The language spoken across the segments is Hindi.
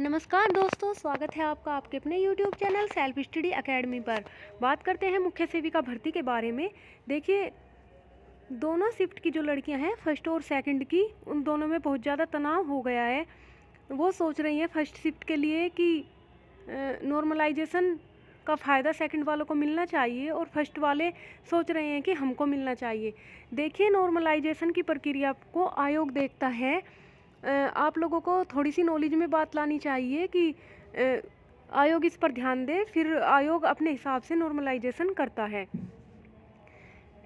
नमस्कार दोस्तों, स्वागत है आपका आपके अपने YouTube channel self study academy पर। बात करते हैं मुख्य सेविका भर्ती के बारे में। देखिए, दोनों शिफ्ट की जो लड़कियां हैं, फर्स्ट और सेकंड की, उन दोनों में बहुत ज़्यादा तनाव हो गया है। वो सोच रही हैं फर्स्ट शिफ्ट के लिए कि नॉर्मलाइजेशन का फ़ायदा सेकंड वालों को मिलना चाहिए और फर्स्ट वाले सोच रहे हैं कि हमको मिलना चाहिए। देखिए, नॉर्मलाइजेशन की प्रक्रिया को आयोग देखता है। आप लोगों को थोड़ी सी नॉलेज में बात लानी चाहिए कि आयोग इस पर ध्यान दे, फिर आयोग अपने हिसाब से नॉर्मलाइजेशन करता है।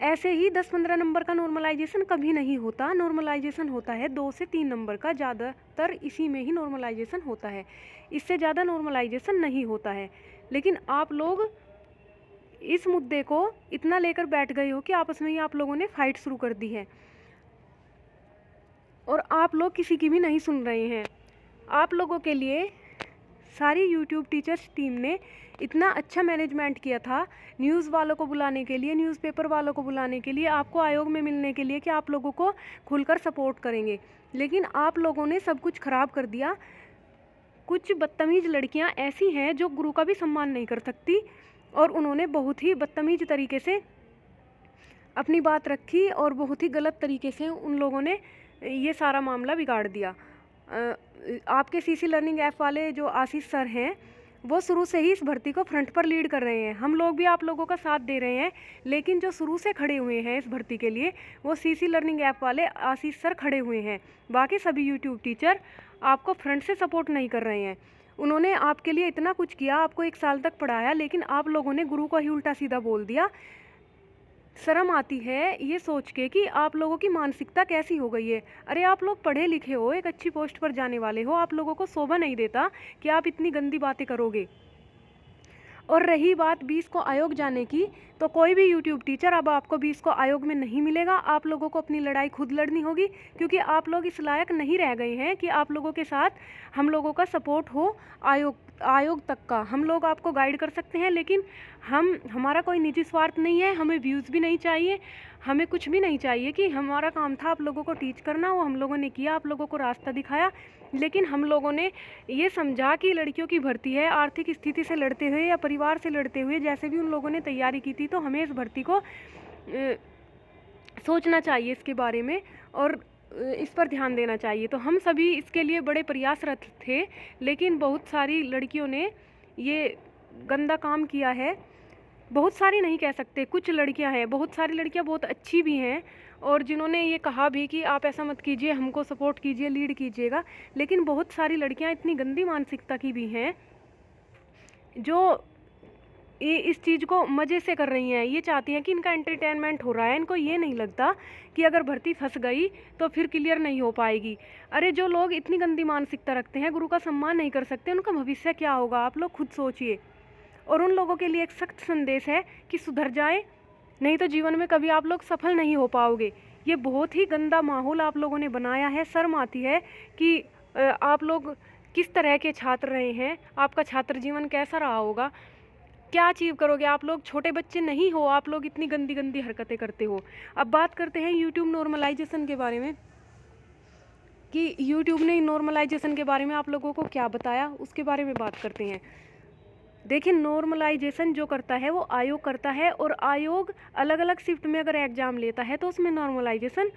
ऐसे ही 10-15 नंबर का नॉर्मलाइजेशन कभी नहीं होता। नॉर्मलाइजेशन होता है 2 से 3 नंबर का, ज़्यादातर इसी में ही नॉर्मलाइजेशन होता है। इससे ज़्यादा नॉर्मलाइजेशन नहीं होता है। लेकिन आप लोग इस मुद्दे को इतना लेकर बैठ गए हो कि आपस में ही आप लोगों ने फाइट शुरू कर दी है और आप लोग किसी की भी नहीं सुन रहे हैं। आप लोगों के लिए सारी यूट्यूब टीचर्स टीम ने इतना अच्छा मैनेजमेंट किया था, न्यूज़ वालों को बुलाने के लिए, न्यूज़पेपर वालों को बुलाने के लिए, आपको आयोग में मिलने के लिए कि आप लोगों को खुलकर सपोर्ट करेंगे। लेकिन आप लोगों ने सब कुछ ख़राब कर दिया। कुछ बदतमीज़ लड़कियां ऐसी हैं जो गुरु का भी सम्मान नहीं कर सकती और उन्होंने बहुत ही बदतमीज़ तरीके से अपनी बात रखी और बहुत ही गलत तरीके से उन लोगों ने ये सारा मामला बिगाड़ दिया। आपके सीसी लर्निंग ऐप वाले जो आशीष सर हैं, वो शुरू से ही इस भर्ती को फ्रंट पर लीड कर रहे हैं। हम लोग भी आप लोगों का साथ दे रहे हैं, लेकिन जो शुरू से खड़े हुए हैं इस भर्ती के लिए, वो सीसी लर्निंग ऐप वाले आशीष सर खड़े हुए हैं। बाकी सभी यूट्यूब टीचर आपको फ्रंट से सपोर्ट नहीं कर रहे हैं। उन्होंने आपके लिए इतना कुछ किया, आपको 1 साल तक पढ़ाया, लेकिन आप लोगों ने गुरु को ही उल्टा सीधा बोल दिया। शर्म आती है ये सोच के कि आप लोगों की मानसिकता कैसी हो गई है। अरे, आप लोग पढ़े लिखे हो, एक अच्छी पोस्ट पर जाने वाले हो, आप लोगों को शोभा नहीं देता कि आप इतनी गंदी बातें करोगे। और रही बात 20 को आयोग जाने की, तो कोई भी यूट्यूब टीचर अब आपको 20 को आयोग में नहीं मिलेगा। आप लोगों को अपनी लड़ाई खुद लड़नी होगी, क्योंकि आप लोग इस लायक नहीं रह गए हैं कि आप लोगों के साथ हम लोगों का सपोर्ट हो। आयोग तक का हम लोग आपको गाइड कर सकते हैं, लेकिन हमारा कोई निजी स्वार्थ नहीं है। हमें व्यूज़ भी नहीं चाहिए, हमें कुछ भी नहीं चाहिए। कि हमारा काम था आप लोगों को टीच करना, वो हम लोगों ने किया, आप लोगों को रास्ता दिखाया। लेकिन हम लोगों ने ये समझा कि लड़कियों की भर्ती है, आर्थिक स्थिति से लड़ते हुए या परिवार से लड़ते हुए, जैसे भी उन लोगों ने तैयारी की थी, तो हमें इस भर्ती को सोचना चाहिए इसके बारे में और इस पर ध्यान देना चाहिए। तो हम सभी इसके लिए बड़े प्रयासरत थे, लेकिन बहुत सारी लड़कियों ने ये गंदा काम किया है। बहुत सारी नहीं कह सकते, कुछ लड़कियां हैं, बहुत सारी लड़कियां बहुत अच्छी भी हैं और जिन्होंने ये कहा भी कि आप ऐसा मत कीजिए, हमको सपोर्ट कीजिए, लीड कीजिएगा। लेकिन बहुत सारी लड़कियां इतनी गंदी मानसिकता की भी हैं जो ये इस चीज़ को मज़े से कर रही हैं। ये चाहती हैं कि इनका एंटरटेनमेंट हो रहा है। इनको ये नहीं लगता कि अगर भर्ती फंस गई तो फिर क्लियर नहीं हो पाएगी। अरे, जो लोग इतनी गंदी मानसिकता रखते हैं, गुरु का सम्मान नहीं कर सकते, उनका भविष्य क्या होगा आप लोग खुद सोचिए। और उन लोगों के लिए एक सख्त संदेश है कि सुधर जाएं, नहीं तो जीवन में कभी आप लोग सफल नहीं हो पाओगे। ये बहुत ही गंदा माहौल आप लोगों ने बनाया है। शर्म आती है कि आप लोग किस तरह के छात्र रहे हैं, आपका छात्र जीवन कैसा रहा होगा, क्या अचीव करोगे। आप लोग छोटे बच्चे नहीं हो, आप लोग इतनी गंदी गंदी हरकतें करते हो। अब बात करते हैं यूट्यूब नॉर्मलाइजेशन के बारे में कि यूट्यूब ने नॉर्मलाइजेशन के बारे में आप लोगों को क्या बताया, उसके बारे में बात करते हैं। देखिए, नॉर्मलाइजेशन जो करता है वो आयोग करता है और आयोग अलग अलग शिफ्ट में अगर एग्ज़ाम लेता है तो उसमें नॉर्मलाइजेशन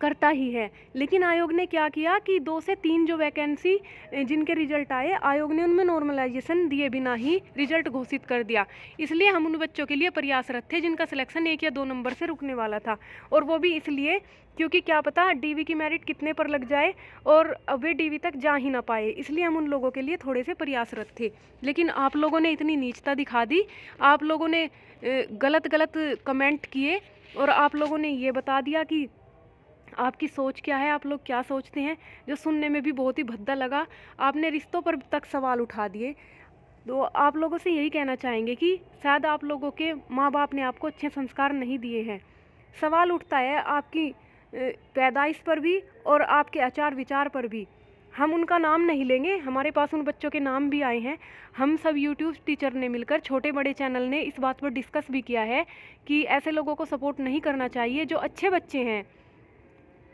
करता ही है। लेकिन आयोग ने क्या किया कि 2 से 3 जो वैकेंसी जिनके रिजल्ट आए, आयोग ने उनमें नॉर्मलाइजेशन दिए बिना ही रिजल्ट घोषित कर दिया। इसलिए हम उन बच्चों के लिए प्रयासरत थे जिनका सिलेक्शन 1 या 2 नंबर से रुकने वाला था, और वो भी इसलिए क्योंकि क्या पता डीवी की मेरिट कितने पर लग जाए और वे डीवी तक जा ही ना पाए। इसलिए हम उन लोगों के लिए थोड़े से प्रयासरत थे। लेकिन आप लोगों ने इतनी नीचता दिखा दी, आप लोगों ने गलत गलत कमेंट किए और आप लोगों ने ये बता दिया कि आपकी सोच क्या है, आप लोग क्या सोचते हैं, जो सुनने में भी बहुत ही भद्दा लगा। आपने रिश्तों पर तक सवाल उठा दिए। तो आप लोगों से यही कहना चाहेंगे कि शायद आप लोगों के माँ बाप ने आपको अच्छे संस्कार नहीं दिए हैं। सवाल उठता है आपकी पैदाइश पर भी और आपके आचार विचार पर भी। हम उनका नाम नहीं लेंगे, हमारे पास उन बच्चों के नाम भी आए हैं। हम सब यूट्यूब टीचर ने मिलकर, छोटे बड़े चैनल ने इस बात पर डिस्कस भी किया है कि ऐसे लोगों को सपोर्ट नहीं करना चाहिए। जो अच्छे बच्चे हैं,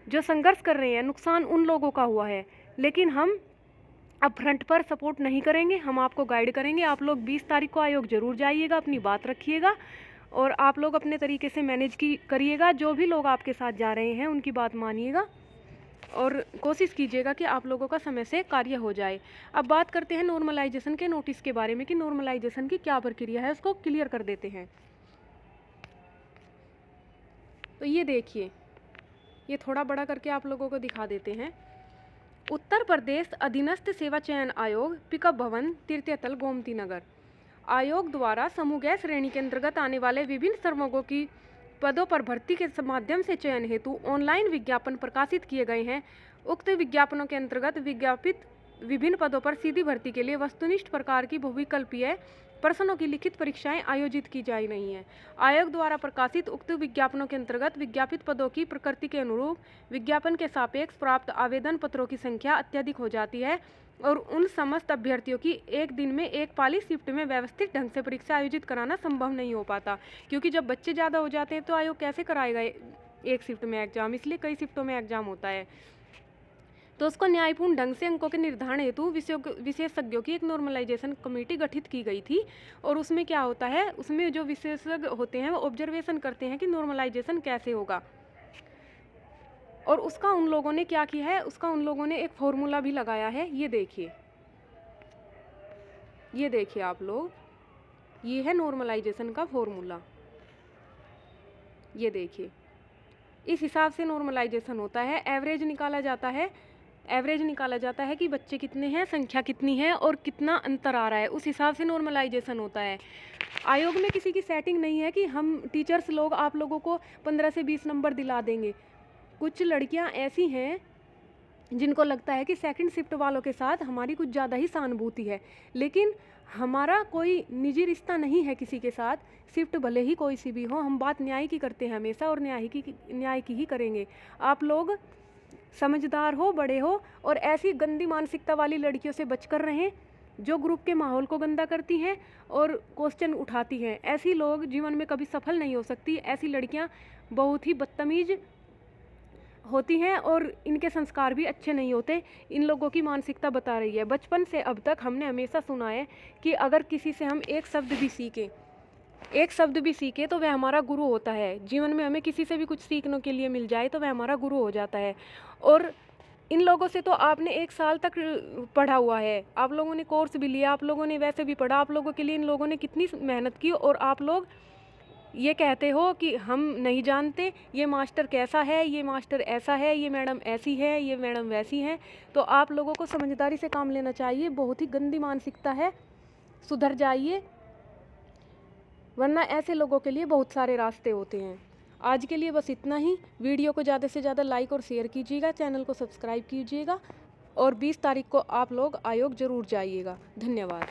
जो संघर्ष कर रहे हैं, नुकसान उन लोगों का हुआ है। लेकिन हम अब फ्रंट पर सपोर्ट नहीं करेंगे, हम आपको गाइड करेंगे। आप लोग 20 तारीख को आयोग ज़रूर जाइएगा, अपनी बात रखिएगा और आप लोग अपने तरीके से मैनेज करिएगा। जो भी लोग आपके साथ जा रहे हैं उनकी बात मानिएगा और कोशिश कीजिएगा कि आप लोगों का समय से कार्य हो जाए। अब बात करते हैं नॉर्मलाइजेशन के नोटिस के बारे में कि नॉर्मलाइजेशन की क्या प्रक्रिया है, उसको क्लियर कर देते हैं। तो ये देखिए, ये थोड़ा बड़ा करके आप लोगों को दिखा देते हैं। उत्तर प्रदेश अधीनस्थ सेवा चयन आयोग, पिकअप भवन, तृतीय तल, गोमती नगर। आयोग द्वारा समूह गैस श्रेणी के अंतर्गत आने वाले विभिन्न श्रमिकों की पदों पर भर्ती के माध्यम से चयन हेतु ऑनलाइन विज्ञापन प्रकाशित किए गए हैं। उक्त विज्ञापनों के अंतर्गत विज्ञापित विभिन्न पदों पर सीधी भर्ती के लिए वस्तुनिष्ठ प्रकार की बहुविकल्पीय प्रश्नों की लिखित परीक्षाएं आयोजित की जा रही हैं। आयोग द्वारा प्रकाशित उक्त विज्ञापनों के अंतर्गत विज्ञापित पदों की प्रकृति के अनुरूप विज्ञापन के सापेक्ष प्राप्त आवेदन पत्रों की संख्या अत्यधिक हो जाती है और उन समस्त अभ्यर्थियों की एक दिन में एक पाली शिफ्ट में व्यवस्थित ढंग से परीक्षा आयोजित कराना संभव नहीं हो पाता, क्योंकि जब बच्चे ज़्यादा हो जाते हैं तो आयोग कैसे कराएगा एक शिफ्ट में एग्जाम, इसलिए कई शिफ्टों में एग्जाम होता है। तो उसको न्यायपूर्ण ढंग से अंकों के निर्धारण हेतु विशेषज्ञों की एक नॉर्मलाइजेशन कमेटी गठित की गई थी और उसमें क्या होता है, उसमें जो विशेषज्ञ होते हैं वो ऑब्जर्वेशन करते हैं कि नॉर्मलाइजेशन कैसे होगा। और उसका उन लोगों ने क्या किया है, उसका उन लोगों ने एक फॉर्मूला भी लगाया है। ये देखिए आप लोग, ये है नॉर्मलाइजेशन का फॉर्मूला। ये देखिए, इस हिसाब से नॉर्मलाइजेशन होता है। एवरेज निकाला जाता है कि बच्चे कितने हैं, संख्या कितनी है और कितना अंतर आ रहा है, उस हिसाब से नॉर्मलाइजेशन होता है। आयोग में किसी की सेटिंग नहीं है कि हम टीचर्स लोग आप लोगों को 15 से 20 नंबर दिला देंगे। कुछ लड़कियां ऐसी हैं जिनको लगता है कि सेकंड शिफ्ट वालों के साथ हमारी कुछ ज़्यादा ही सहानुभूति है, लेकिन हमारा कोई निजी रिश्ता नहीं है किसी के साथ। शिफ्ट भले ही कोई सी भी हो, हम बात न्याय की करते हैं हमेशा और न्याय की ही करेंगे। आप लोग समझदार हो, बड़े हो और ऐसी गंदी मानसिकता वाली लड़कियों से बचकर रहें जो ग्रुप के माहौल को गंदा करती हैं और क्वेश्चन उठाती हैं। ऐसी लोग जीवन में कभी सफल नहीं हो सकती। ऐसी लड़कियां बहुत ही बदतमीज होती हैं और इनके संस्कार भी अच्छे नहीं होते। इन लोगों की मानसिकता बता रही है। बचपन से अब तक हमने हमेशा सुना है कि अगर किसी से हम एक शब्द भी सीखे तो वह हमारा गुरु होता है। जीवन में हमें किसी से भी कुछ सीखने के लिए मिल जाए तो वह हमारा गुरु हो जाता है। और इन लोगों से तो आपने 1 साल तक पढ़ा हुआ है, आप लोगों ने कोर्स भी लिया, आप लोगों ने वैसे भी पढ़ा, आप लोगों के लिए इन लोगों ने कितनी मेहनत की और आप लोग ये कहते हो कि हम नहीं जानते ये मास्टर कैसा है, ये मास्टर ऐसा है, ये मैडम ऐसी है, ये मैडम वैसी हैं। तो आप लोगों को समझदारी से काम लेना चाहिए। बहुत ही गंदी मानसिकता है, सुधर जाइए, वरना ऐसे लोगों के लिए बहुत सारे रास्ते होते हैं। आज के लिए बस इतना ही। वीडियो को ज़्यादा से ज़्यादा लाइक और शेयर कीजिएगा, चैनल को सब्सक्राइब कीजिएगा और 20 तारीख को आप लोग आयोग ज़रूर जाइएगा। धन्यवाद।